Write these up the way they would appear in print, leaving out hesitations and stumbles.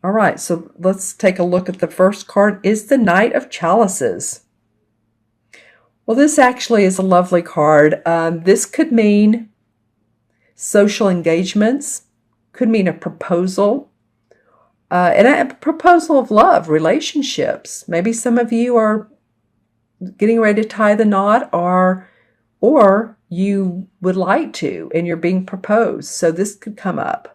All right, so let's take a look at the first card. Is the Knight of Chalices. Well, this actually is a lovely card. This could mean social engagements, could mean a proposal, and a proposal of love, relationships. Maybe some of you are getting ready to tie the knot, or you would like to, and you're being proposed. So this could come up.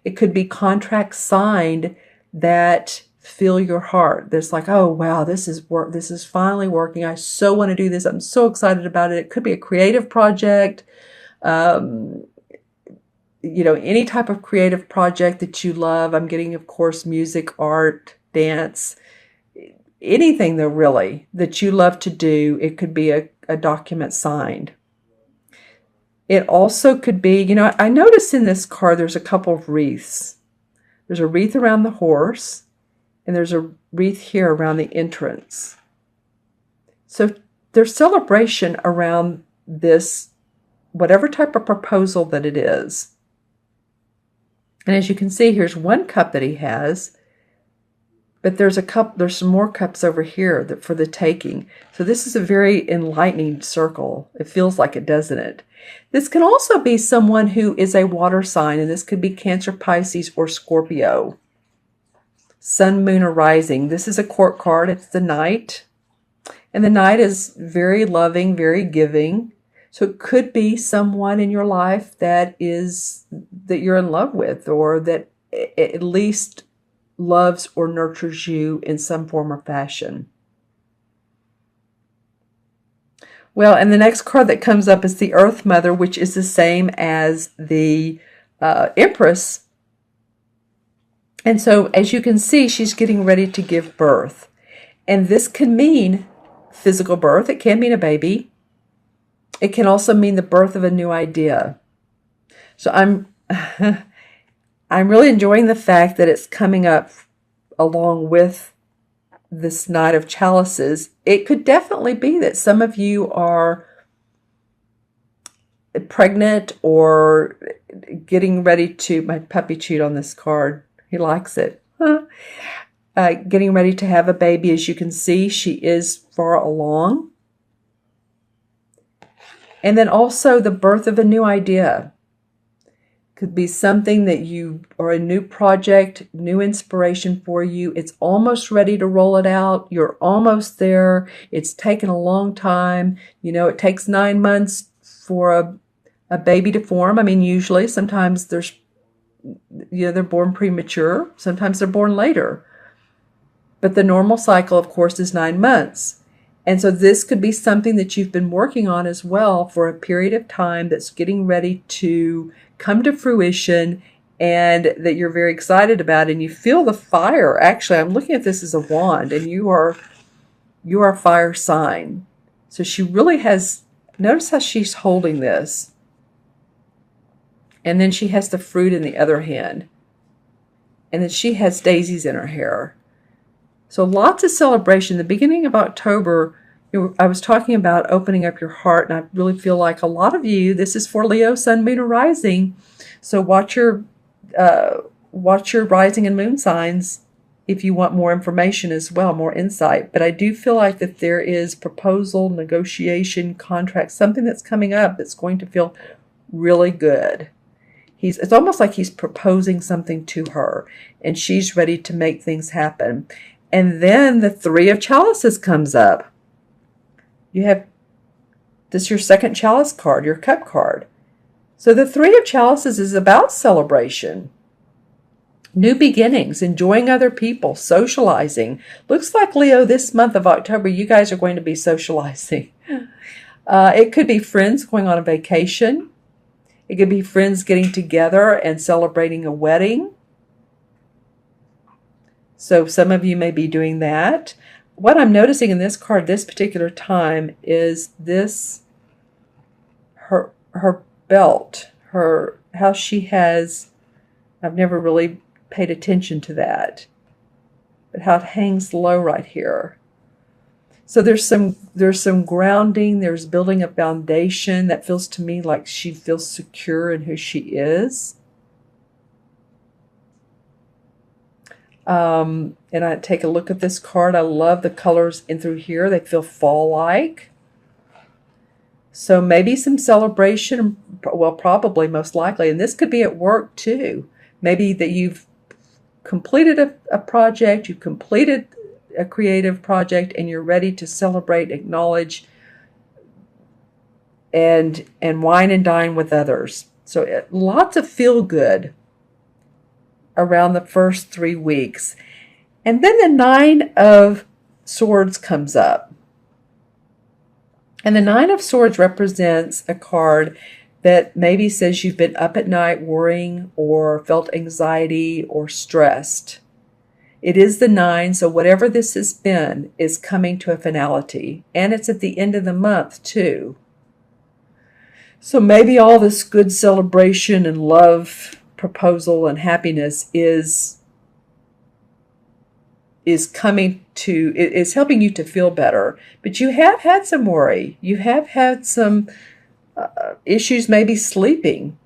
It could be contracts signed that fill your heart. There's like, oh wow, this is work. This is finally working. I so want to do this. I'm so excited about it. It could be a creative project. Any type of creative project that you love. I'm getting, of course, music, art, dance, anything though, really, that you love to do. It could be a document signed. It also could be, I notice in this card there's a couple of wreaths. There's a wreath around the horse, and there's a wreath here around the entrance. So there's celebration around this, whatever type of proposal that it is. And as you can see, here's one cup that he has, but there's some more cups over here for the taking. So this is a very enlightening circle. It feels like it, doesn't it? This can also be someone who is a water sign, and this could be Cancer, Pisces, or Scorpio. Sun, Moon, or Rising. This is a court card. It's the Knight. And the Knight is very loving, very giving. So it could be someone in your life that you're in love with, or that at least loves or nurtures you in some form or fashion. Well, and the next card that comes up is the Earth Mother, which is the same as the Empress. And so, as you can see, she's getting ready to give birth. And this can mean physical birth. It can mean a baby. It can also mean the birth of a new idea. So I'm really enjoying the fact that it's coming up along with this Knight of Chalices. It could definitely be that some of you are pregnant or getting ready to, my puppy chewed on this card. He likes it. Getting ready to have a baby. As you can see, she is far along. And then also the birth of a new idea. Could be something that or a new project, new inspiration for you. It's almost ready to roll it out. You're almost there. It's taken a long time. It takes 9 months for a baby to form. I mean, usually, sometimes they're born premature. Sometimes they're born later. But the normal cycle, of course, is 9 months. And so this could be something that you've been working on as well for a period of time that's getting ready to come to fruition, and that you're very excited about, and you feel the fire. Actually, I'm looking at this as a wand, and you are a fire sign. So she really has, notice how she's holding this. And then she has the fruit in the other hand. And then she has daisies in her hair. So lots of celebration. The beginning of October, I was talking about opening up your heart, and I really feel like a lot of you, this is for Leo, Sun, Moon, or Rising. So watch your rising and moon signs if you want more information as well, more insight. But I do feel like that there is proposal, negotiation, contract, something that's coming up that's going to feel really good. It's almost like he's proposing something to her, and she's ready to make things happen. And then the Three of Chalices comes up. You have this, your second chalice card, your cup card. So the Three of Chalices is about celebration, new beginnings, enjoying other people, socializing. Looks like, Leo, this month of October, you guys are going to be socializing. It could be friends going on a vacation. It could be friends getting together and celebrating a wedding. So some of you may be doing that. What I'm noticing in this card this particular time is this, her belt, how she has, I've never really paid attention to that, but how it hangs low right here. So there's some grounding, there's building a foundation that feels to me like she feels secure in who she is. And I take a look at this card. I love the colors in through here. They feel fall-like. So maybe some celebration, well, probably most likely. And this could be at work too. Maybe that you've completed a project, you've completed a creative project, and you're ready to celebrate, acknowledge, and wine and dine with others. So lots of feel good around the first 3 weeks. And then the Nine of Swords comes up. And the Nine of Swords represents a card that maybe says you've been up at night worrying or felt anxiety or stressed. It is the 9, so whatever this has been is coming to a finality. And it's at the end of the month, too. So maybe all this good celebration and love, proposal, and happiness is coming to, is helping you to feel better. But you have had some worry. You have had some issues maybe sleeping.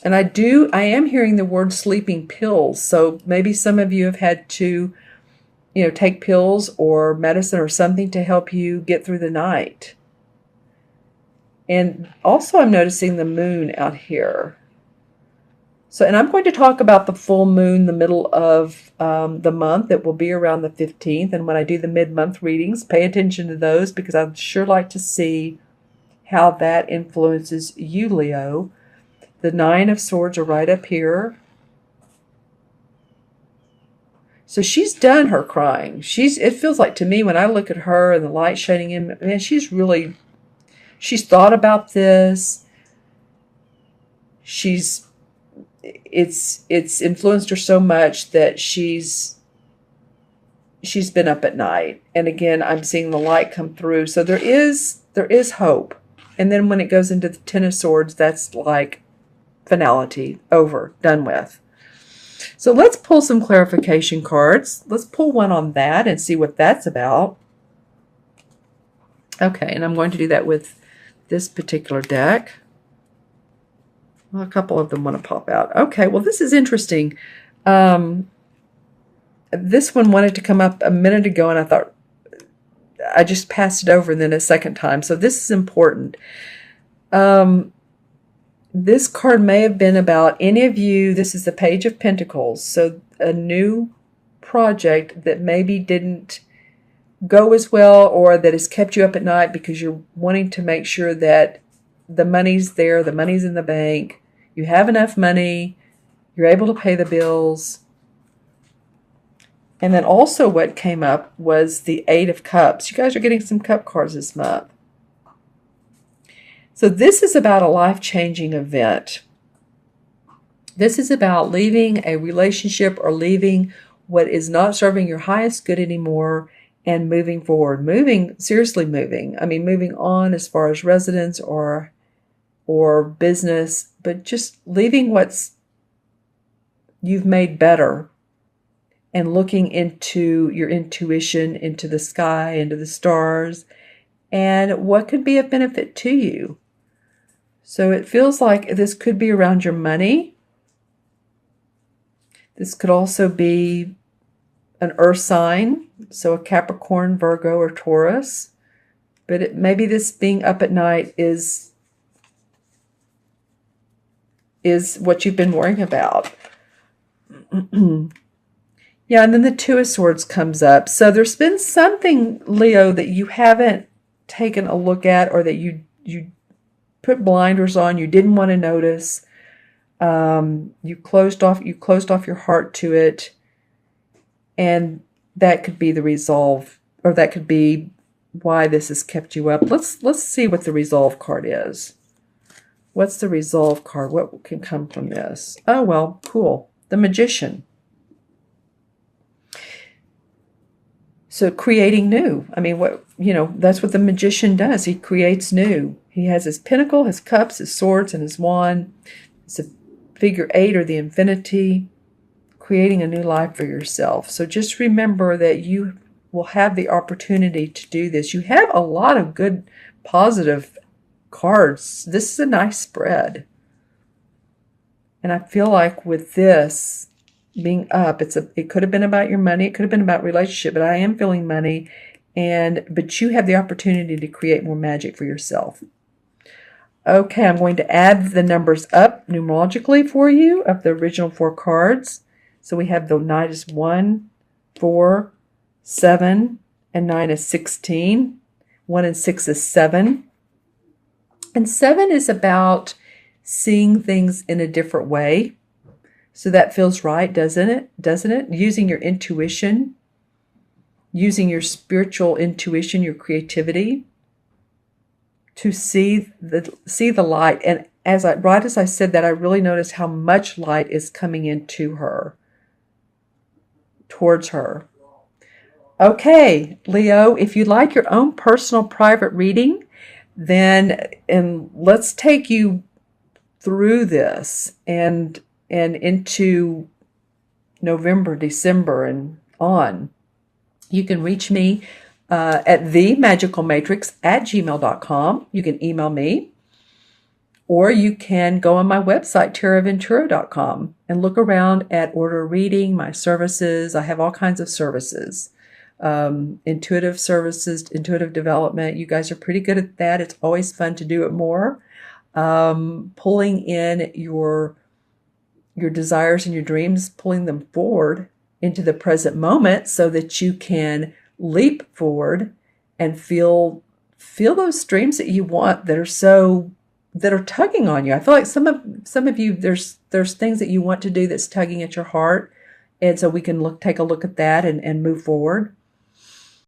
And I am hearing the word sleeping pills. So maybe some of you have had to, take pills or medicine or something to help you get through the night. And also I'm noticing the moon out here. So, and I'm going to talk about the full moon, the middle of the month. It will be around the 15th. And when I do the mid-month readings, pay attention to those because I'd sure like to see how that influences you, Leo. The Nine of Swords are right up here. So she's done her crying. It feels like to me when I look at her and the light shining in, man, she's thought about this. It's influenced her so much that she's been up at night. And again, I'm seeing the light come through. So there is hope. And then when it goes into the Ten of Swords, that's like finality, over, done with. So let's pull some clarification cards. Let's pull one on that and see what that's about. Okay, and I'm going to do that with this particular deck. Well, a couple of them want to pop out. Okay, well, this is interesting. This one wanted to come up a minute ago, and I thought I just passed it over and then a second time. So this is important. This card may have been about any of you. This is the Page of Pentacles. So a new project that maybe didn't go as well or that has kept you up at night because you're wanting to make sure that the money's there, the money's in the bank, you have enough money, you're able to pay the bills. And then also what came up was the Eight of Cups. You guys are getting some cup cards this month. So this is about a life-changing event. This is about leaving a relationship or leaving what is not serving your highest good anymore and moving forward. Seriously moving. I mean, moving on as far as residence or business, but just leaving what's you've made better and looking into your intuition, into the sky, into the stars, and what could be of benefit to you. So it feels like this could be around your money. This could also be an earth sign, so a Capricorn, Virgo, or Taurus. But maybe this being up at night is what you've been worrying about. Yeah, and then the Two of Swords comes up. So there's been something, Leo, that you haven't taken a look at or that you put blinders on, you didn't want to notice. You closed off your heart to it. And that could be the resolve, or that could be why this has kept you up. Let's see what the resolve card is. What's the resolve card? What can come from this? Oh, well, cool. The Magician. So creating new. I mean, that's what the magician does. He creates new. He has his pentacle, his cups, his swords, and his wand. It's a figure 8 or the infinity, creating a new life for yourself. So just remember that you will have the opportunity to do this. You have a lot of good, positive cards. This is a nice spread. And I feel like with this, being up. It could have been about your money. It could have been about relationship, but I am feeling money. But you have the opportunity to create more magic for yourself. Okay, I'm going to add the numbers up numerologically for you of the original 4 cards. So we have the Knight is 1, 4, 7, and 9 is 16. 1 and 6 is 7. And 7 is about seeing things in a different way. So that feels right, doesn't it? Doesn't it? Using your intuition, using your spiritual intuition, your creativity to see the light. And right as I said that, I really noticed how much light is coming into her, towards her. Okay, Leo, if you'd like your own personal private reading, then let's take you through this and into November, December, and on. You can reach me at themagicalmatrix@gmail.com. You can email me, or you can go on my website, taraventura.com, and look around at order a reading, my services. I have all kinds of services. Intuitive services, intuitive development. You guys are pretty good at that. It's always fun to do it more. Pulling in your desires and your dreams, pulling them forward into the present moment so that you can leap forward and feel those dreams that you want that are tugging on you. I feel like some of you there's things that you want to do that's tugging at your heart, and so we can take a look at that and move forward.